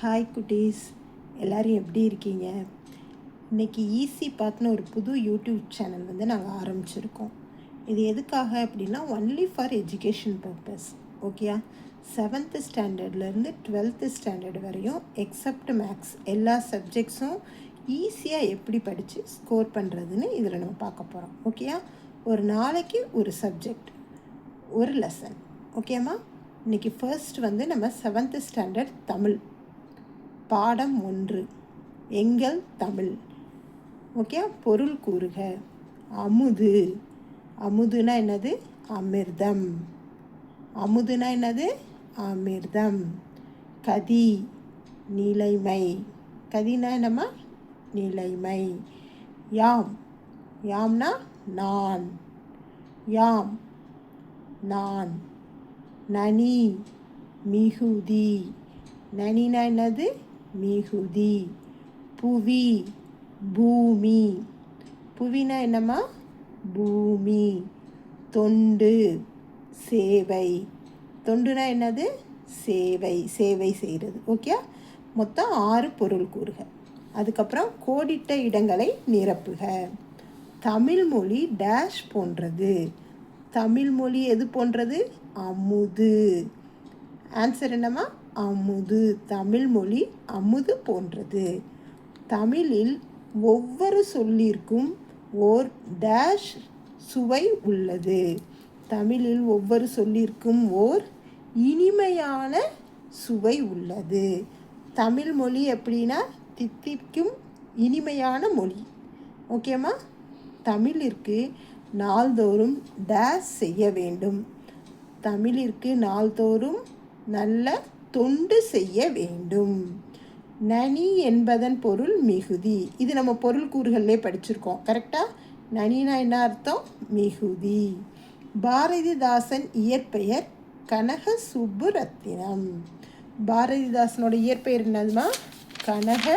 Hi குட்டீஸ், எல்லோரும் எப்படி இருக்கீங்க? இன்றைக்கி ஈஸி பார்த்துன்னு ஒரு புது யூடியூப் சேனல் நாங்கள் ஆரம்பிச்சிருக்கோம். இது எதுக்காக அப்படின்னா ஒன்லி ஃபார் எஜுகேஷன் பர்பஸ். ஓகேயா? 7th ஸ்டாண்டர்ட்லேருந்து 12th ஸ்டாண்டர்ட் வரையும் எக்ஸப்ட் மேக்ஸ் எல்லா சப்ஜெக்ட்ஸும் ஈஸியாக எப்படி படித்து ஸ்கோர் பண்ணுறதுன்னு இதில் நம்ம பார்க்க போகிறோம். ஓகேயா? ஒரு நாளைக்கு ஒரு சப்ஜெக்ட், ஒரு லெசன். ஓகேம்மா? இன்றைக்கி ஃபர்ஸ்ட் நம்ம 7th ஸ்டாண்டர்ட் தமிழ் பாடம் 1 எங்கள் தமிழ். ஓகே, பொருள் கூறுக. அமுது. அமுதுனா என்னது? அமிர்தம். அமுதுனா என்னது? அமிர்தம். கதி, நிலைமை. கதினா என்னம்மா? நிலைமை. யாம். யாம்னா நான். யாம், நான். நனி, மிகுதி. நனினா என்னது? மிகுதி. புவி, பூமி. புவினா என்னம்மா? பூமி. தொண்டு, சேவை. தொண்டுனா என்னது? சேவை, சேவை செய்கிறது. ஓகே, மொத்தம் 6 பொருள் கூறுக. அதுக்கப்புறம் கோடிட்ட இடங்களை நிரப்புக. தமிழ் மொழி டேஷ் போன்றது. தமிழ் மொழி எது போன்றது? அமுது. ஆன்சர் என்னம்மா? அமுது. தமிழ் மொழி அமுது போன்றது. தமிழில் ஒவ்வொரு சொல்லிற்கும் ஓர் டேஷ் சுவை உள்ளது. தமிழில் ஒவ்வொரு சொல்லிற்கும் ஓர் இனிமையான சுவை உள்ளது. தமிழ் மொழி எப்படின்னா தித்திக்கும் இனிமையான மொழி. ஓகேம்மா? தமிழிற்கு நாள்தோறும் டேஷ் செய்ய வேண்டும். தமிழிற்கு நாள்தோறும் நல்ல தொண்டு செய்ய வேண்டும். நனி என்பதன் பொருள் மிகுதி. இது நம்ம பொருள் கூறுகளிலே படிச்சிருக்கோம். கரெக்டாக? நனினா என்ன அர்த்தம்? மிகுதி. பாரதிதாசன் இயற்பெயர் கனக சுப்புரத்தினம். பாரதிதாசனோட இயற்பெயர் என்னதுமா? கனக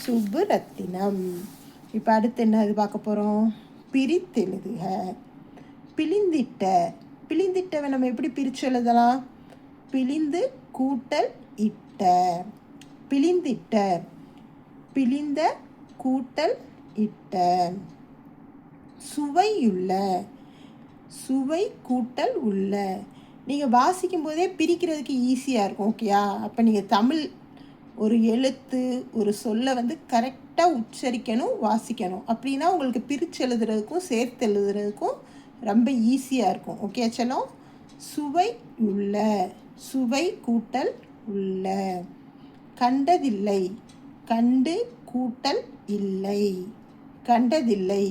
சுப்புரத்தினம். இப்போ அடுத்து என்ன பார்க்க போகிறோம்? பிரித்தெழுதுக. பிழிந்திட்ட. பிழிந்திட்டவை நம்ம எப்படி பிரித்து எழுதலாம்? பிழிந்து கூட்டல் இட்ட. பிழிந்திட்ட. பிழிந்த கூட்டல் இட்ட. சுவையுள்ள. சுவை கூட்டல் உள்ள. நீங்கள் வாசிக்கும் போதே பிரிக்கிறதுக்கு ஈஸியாக இருக்கும். ஓகேயா? அப்போ நீங்கள் தமிழ் ஒரு எழுத்து ஒரு சொல்லை கரெக்டாக உச்சரிக்கணும், வாசிக்கணும். அப்படின்னா உங்களுக்கு பிரித்து எழுதுறதுக்கும் சேர்த்து எழுதுறதுக்கும் ரொம்ப ஈஸியாக இருக்கும். ஓகே செல்லம்? சுவை உள்ள. சுவை கூட்டல் உள்ள. கண்டதில்லை. கண்டு கூட்டல் இல்லை. கண்டதில்லை.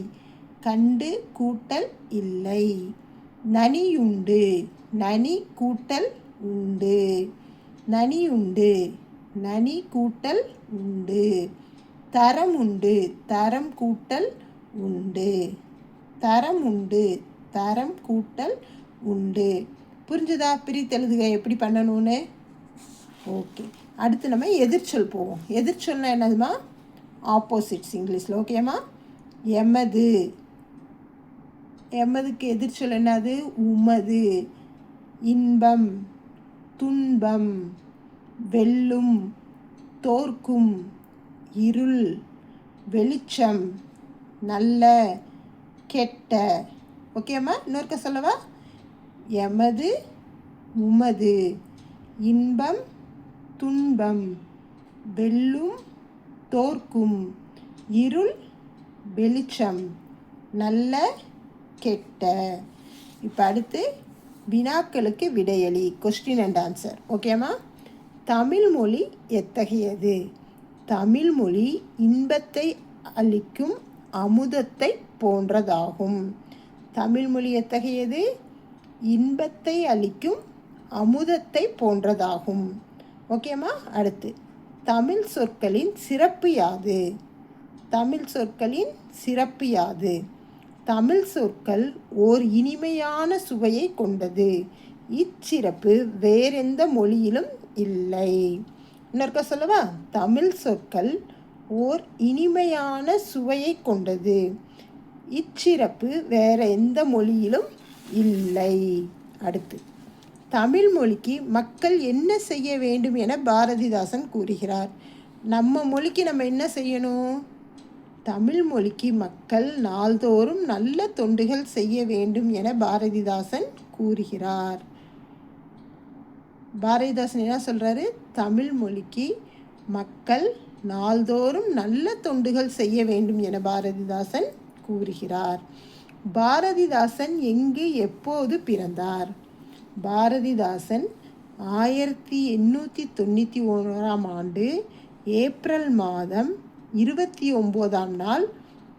கண்டு கூட்டல் இல்லை. நனியுண்டு. நனி கூட்டல் உண்டு. நனியுண்டு. நனி கூட்டல் உண்டு. தரம் உண்டு. தரம் கூட்டல் உண்டு. தரம் உண்டு. தரம் கூட்டல் உண்டு. புரிஞ்சுதா? பிரித்தெழுதுக எப்படி பண்ணணும்னு? ஓகே, அடுத்து நம்ம எதிர்ச்சொல் போவோம். எதிர்ச்சொல்னா என்னதுமா? ஆப்போசிட்ஸ் இங்கிலீஷில். ஓகேம்மா? எமது. எமதுக்கு எதிர்ச்சொல் என்னது? உமது. இன்பம், துன்பம், வெல்லும், தோற்கும், இருள், வெளிச்சம், நல்ல, கெட்ட. ஓகேம்மா? இன்னொருக்க சொல்லவா? எமது, உமது, இன்பம், துன்பம், வெல்லும், தோற்கும், இருள், வெளிச்சம், நல்ல, கெட்ட. இப்போ அடுத்து வினாக்களுக்கு விடையளி. Question and answer. ஓகேம்மா? தமிழ் மொழி எத்தகையது? தமிழ் மொழி இன்பத்தை அளிக்கும் அமுதத்தை போன்றதாகும். தமிழ் மொழி எத்தகையது? இன்பத்தை அளிக்கும் அமுதத்தை போன்றதாகும். ஓகேம்மா? அடுத்து தமிழ் சொற்களின் சிறப்பு யாது? தமிழ் சொற்களின் சிறப்பு யாது? தமிழ் சொற்கள் ஓர் இனிமையான சுவையை கொண்டது. இச்சிறப்பு வேறெந்த மொழியிலும் இல்லை. இன்னொருக்க சொல்லவா? தமிழ் சொற்கள் ஓர் இனிமையான சுவையை கொண்டது. இச்சிறப்பு வேற எந்த மொழியிலும் இல்லை. அடுத்து தமிழ் மொழிக்கு மக்கள் என்ன செய்ய வேண்டும் என பாரதிதாசன் கூறுகிறார். நம்ம மொழிக்கு நம்ம என்ன செய்யணும்? தமிழ் மொழிக்கு மக்கள் நாள்தோறும் நல்ல தொண்டுகள் செய்ய வேண்டும் என பாரதிதாசன் கூறுகிறார். பாரதிதாசன் என்ன சொல்கிறாரு? தமிழ் மொழிக்கு மக்கள் நாள்தோறும் நல்ல தொண்டுகள் செய்ய வேண்டும் என பாரதிதாசன் கூறுகிறார். பாரதிதாசன் எங்கு எப்போது பிறந்தார்? பாரதிதாசன் 1891 ஆண்டு ஏப்ரல் மாதம் 29ஆம் நாள்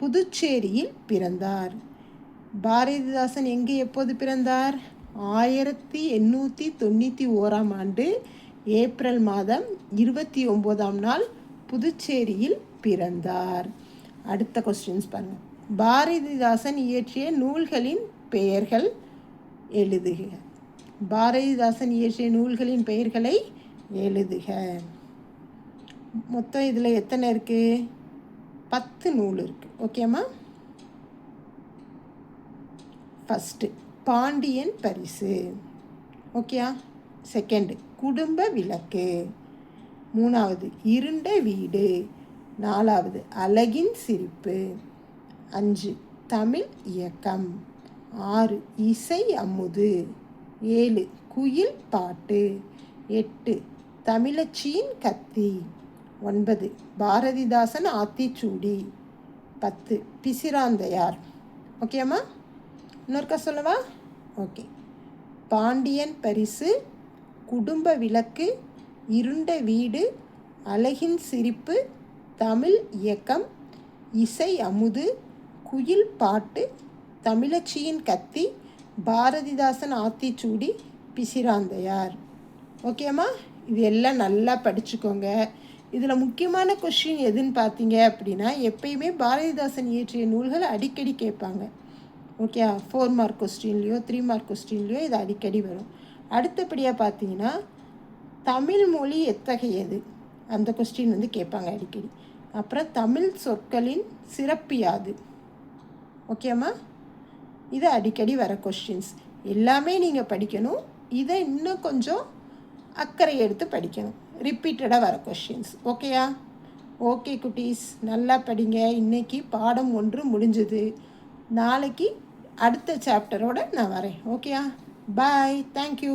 புதுச்சேரியில் பிறந்தார். பாரதிதாசன் எங்கு எப்போது பிறந்தார்? 1891ஆம் ஆண்டு ஏப்ரல் மாதம் 29ஆம் நாள் புதுச்சேரியில் பிறந்தார். அடுத்த கொஸ்டின்ஸ் பாருங்கள். பாரதிதாசன் இயற்றிய நூல்களின் பெயர்கள் எழுதுக. பாரதிதாசன் இயற்றிய நூல்களின் பெயர்களை எழுதுக. மொத்தம் இதில் எத்தனை இருக்குது? 10 நூல் இருக்குது. ஓகேம்மா. ஃபஸ்ட்டு பாண்டியன் பரிசு. ஓகேயா? செகண்டு குடும்ப விளக்கு. 3வது இருண்ட வீடு. 4வது அழகின் சிரிப்பு. 5 தமிழ் இயக்கம். 6 இசை அமுது. 7 குயில் பாட்டு. 8 தமிழச்சியின் கத்தி. 9 பாரதிதாசன் ஆத்திச்சூடி. 10 பிசிராந்தையார். ஓகேம்மா? இன்னொருக்கா சொல்லவா? ஓகே. பாண்டியன் பரிசு, குடும்ப விளக்கு, இருண்ட வீடு, அழகின் சிரிப்பு, தமிழ் இயக்கம், இசை அமுது, குயில் பாட்டு, தமிழச்சியின் கத்தி, பாரதிதாசன் ஆத்திச்சூடி, பிசிராந்தையார். ஓகேம்மா? இது எல்லாம் நல்லா படிச்சுக்கோங்க. இதில் முக்கியமான கொஸ்டின் எதுன்னு பார்த்தீங்க அப்படின்னா, எப்பயுமே பாரதிதாசன் இயற்றிய நூல்கள் அடிக்கடி கேட்பாங்க. ஓகே, 4 மார்க் கொஸ்டின்லையோ 3 மார்க் கொஸ்டின்லையோ இது அடிக்கடி வரும். அடுத்தபடியாக பார்த்தீங்கன்னா, தமிழ் மொழி எத்தகையது அந்த கொஸ்டின் வந்து கேட்பாங்க அடிக்கடி. அப்புறம் தமிழ் சொற்களின் சிறப்பு யாது? ஓகேம்மா? இது அடிக்கடி வர கொஸ்டின்ஸ். எல்லாமே நீங்கள் படிக்கணும். இதை இன்னும் கொஞ்சம் அக்கறை எடுத்து படிக்கணும். ரிப்பீட்டடாக வர கொஸ்டின்ஸ். ஓகேயா? ஓகே குட்டீஸ், நல்லா படிங்க. இன்றைக்கி பாடம் 1 முடிஞ்சது. நாளைக்கு அடுத்த சாப்டரோடு நான் வரேன். ஓகேயா? பாய். தேங்க்யூ.